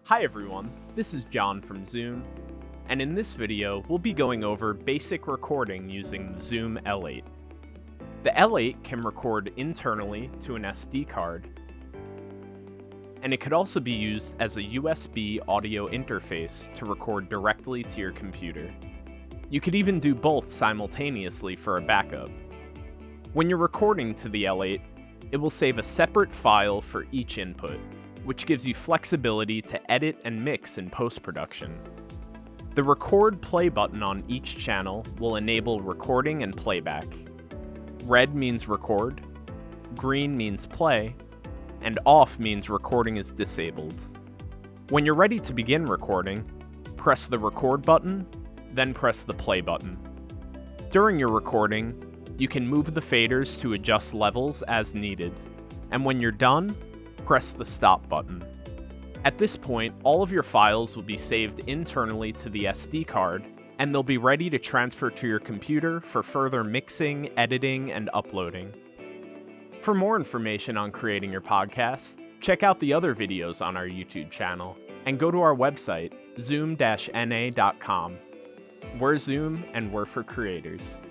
Hi everyone, this is John from Zoom, and in this video we'll be going over basic recording using the Zoom L8. The L8 can record internally to an SD card, and it could also be used as a USB audio interface to record directly to your computer. You could even do both simultaneously for a backup. When you're recording to the L8, it will save a separate file for each input, which gives you flexibility to edit and mix in post-production. The record play button on each channel will enable recording and playback. Red means record, green means play, and off means recording is disabled. When you're ready to begin recording, press the record button, then press the play button. During your recording, you can move the faders to adjust levels as needed, and when you're done, press the stop button. At this point, all of your files will be saved internally to the SD card, and they'll be ready to transfer to your computer for further mixing, editing, and uploading. For more information on creating your podcast, check out the other videos on our YouTube channel, and go to our website, zoom-na.com. We're Zoom, and we're for creators.